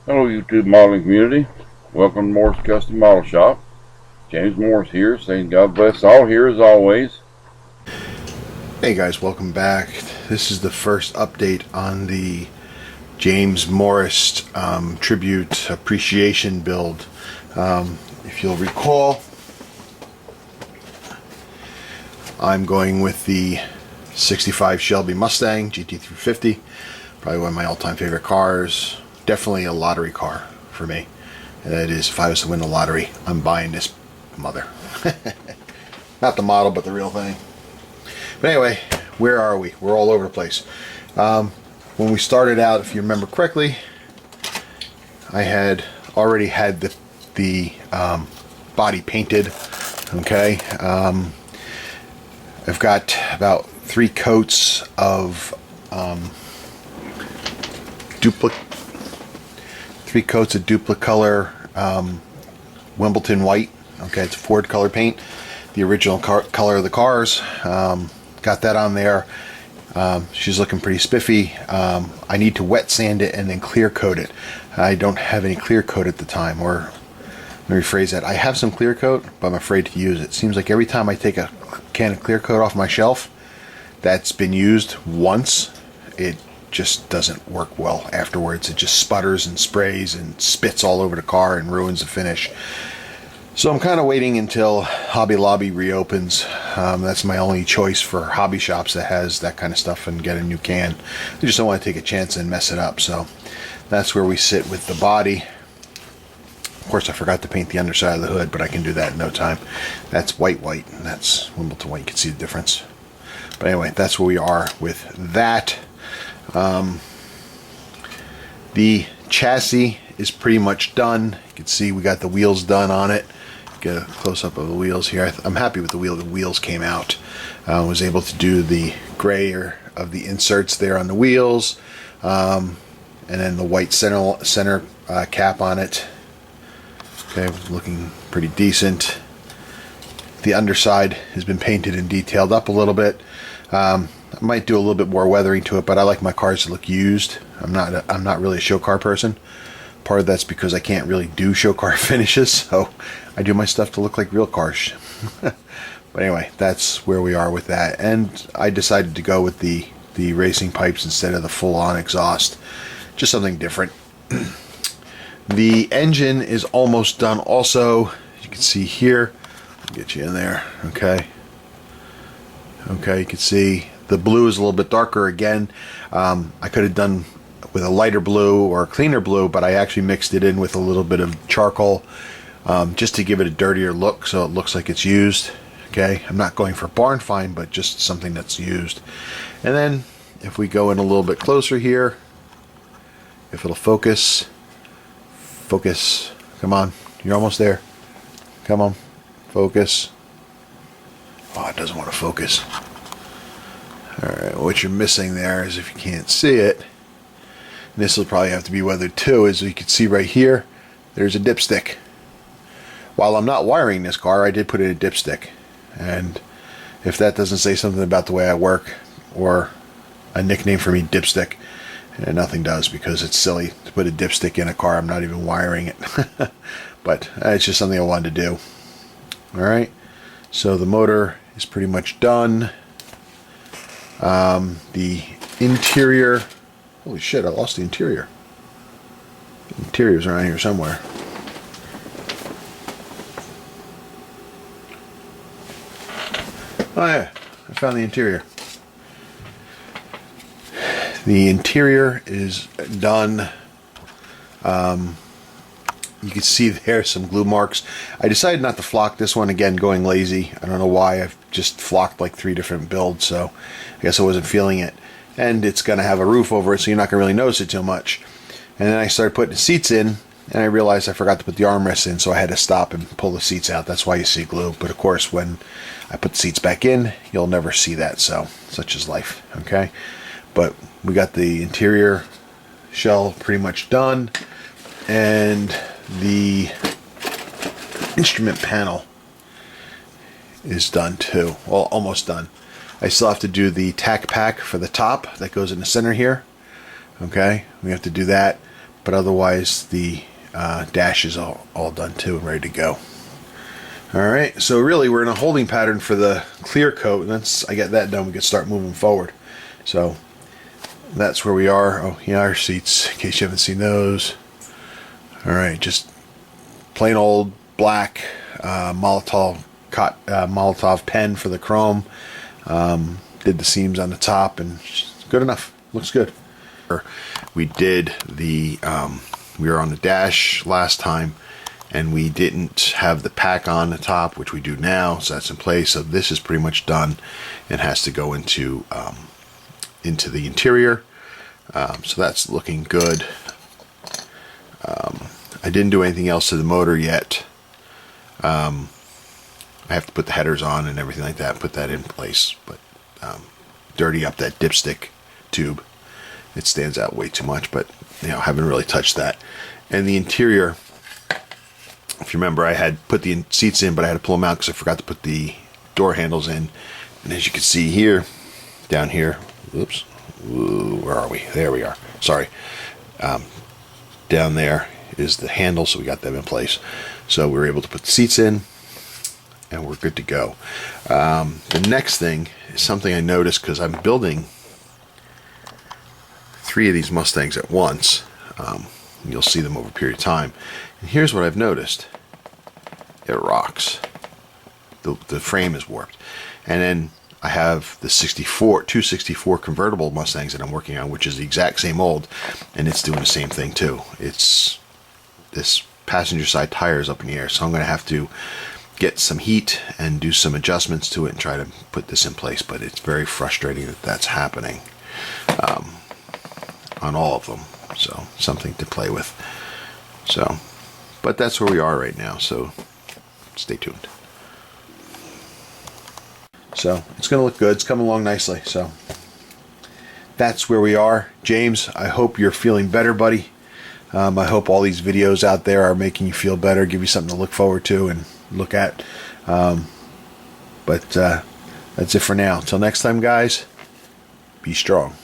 Hello YouTube modeling community. Welcome to Morris Custom Model Shop. James Morris here, saying God bless all here as always. Hey guys, welcome back. This is the first update on the James Morris Tribute Appreciation build. If you'll recall, I'm going with the 65 Shelby Mustang GT-350. Probably one of my all-time favorite cars. Definitely a lottery car for me. And that is, if I was to win the lottery, I'm buying this mother. Not the model, but the real thing. But anyway, where are we? We're all over the place. When we started out, if you remember correctly, I had already had the body painted. Okay, I've got about 3 coats of Duplicolor Wimbledon white. Okay, it's a Ford color paint, the original color of the cars. Got that on there. She's looking pretty spiffy. I need to wet sand it and then clear coat it. I don't have any clear coat at the time, or let me rephrase that. I have some clear coat, but I'm afraid to use it. Seems like every time I take a can of clear coat off my shelf that's been used once, it just doesn't work well afterwards. It just sputters and sprays and spits all over the car and ruins the finish. So I'm kind of waiting until Hobby Lobby reopens. That's my only choice for hobby shops that has that kind of stuff, and get a new can. I just don't want to take a chance and mess it up. So that's where we sit with the body. Of course, I forgot to paint the underside of the hood, but I can do that in no time. That's white, and that's Wimbledon white. You can see the difference. But anyway, that's where we are with that. The chassis is pretty much done. You can see we got the wheels done on it. Get a close-up of the wheels here. I'm happy with the wheels came out. Was able to do the gray of the inserts there on the wheels, and then the white center cap on it. Okay, looking pretty decent. The underside has been painted and detailed up a little bit. I might do a little bit more weathering to it, but I like my cars to look used. I'm not really a show car person. Part of that's because I can't really do show car finishes, so I do my stuff to look like real cars. But anyway, that's where we are with that. And I decided to go with the racing pipes instead of the full-on exhaust. Just something different. The engine is almost done also. You can see here. I'll get you in there. Okay. Okay, you can see the blue is a little bit darker again. I could have done with a lighter blue or a cleaner blue, but I actually mixed it in with a little bit of charcoal, just to give it a dirtier look, so it looks like it's used. Okay, I'm not going for barn find, but just something that's used. And then if we go in a little bit closer here, if it'll focus, come on, you're almost there. Come on, focus. Oh, it doesn't want to focus. Alright, what you're missing there is, if you can't see it, and this will probably have to be weathered too, as you can see right here, there's a dipstick. While I'm not wiring this car, I did put in a dipstick. And if that doesn't say something about the way I work, or a nickname for me, Dipstick, nothing does, because it's silly to put a dipstick in a car. I'm not even wiring it. But it's just something I wanted to do. Alright, so the motor is pretty much done. The interior, holy shit, I lost the interior. The interior's around here somewhere. Oh yeah, I found the interior. The interior is done. You can see there some glue marks. I decided not to flock this one again, going lazy. I don't know why. I've just flocked like 3 different builds, so I guess I wasn't feeling it. And it's going to have a roof over it, so you're not going to really notice it too much. And then I started putting the seats in, and I realized I forgot to put the armrests in, so I had to stop and pull the seats out. That's why you see glue. But of course, when I put the seats back in, you'll never see that, so such is life, okay? But we got the interior shell pretty much done, and the instrument panel is done too. Well, almost done. I still have to do the tack pack for the top that goes in the center here. Okay, we have to do that, but otherwise the dash is all done too and ready to go. Alright, so really we're in a holding pattern for the clear coat, and once I get that done we can start moving forward. So that's where we are. Oh yeah, our seats, in case you haven't seen those. Alright, just plain old black Molotov pen for the chrome. Did the seams on the top, and good enough. Looks good. We did the we were on the dash last time, and we didn't have the pack on the top, which we do now, so that's in place. So this is pretty much done and has to go into the interior. So that's looking good. I didn't do anything else to the motor yet. I have to put the headers on and everything like that, put that in place, but dirty up that dipstick tube. It stands out way too much, but haven't really touched that. And the interior, if you remember, I had put the seats in, but I had to pull them out because I forgot to put the door handles in. And as you can see here, down here, oops, ooh, where are we? There we are. Sorry. Down there is the handle, so we got them in place. So we were able to put the seats in, and we're good to go. The next thing is something I noticed because I'm building 3 of these Mustangs at once. You'll see them over a period of time. And here's what I've noticed. It rocks. The frame is warped. And then I have the 264 convertible Mustangs that I'm working on, which is the exact same mold, and it's doing the same thing too. It's this passenger side tire is up in the air, so I'm going to have to get some heat and do some adjustments to it and try to put this in place, but it's very frustrating that that's happening on all of them. So something to play with. So, but that's where we are right now, so stay tuned. So it's going to look good. It's coming along nicely. So that's where we are. James, I hope you're feeling better, buddy. I hope all these videos out there are making you feel better, give you something to look forward to and look at. But that's it for now. Until next time, guys, be strong.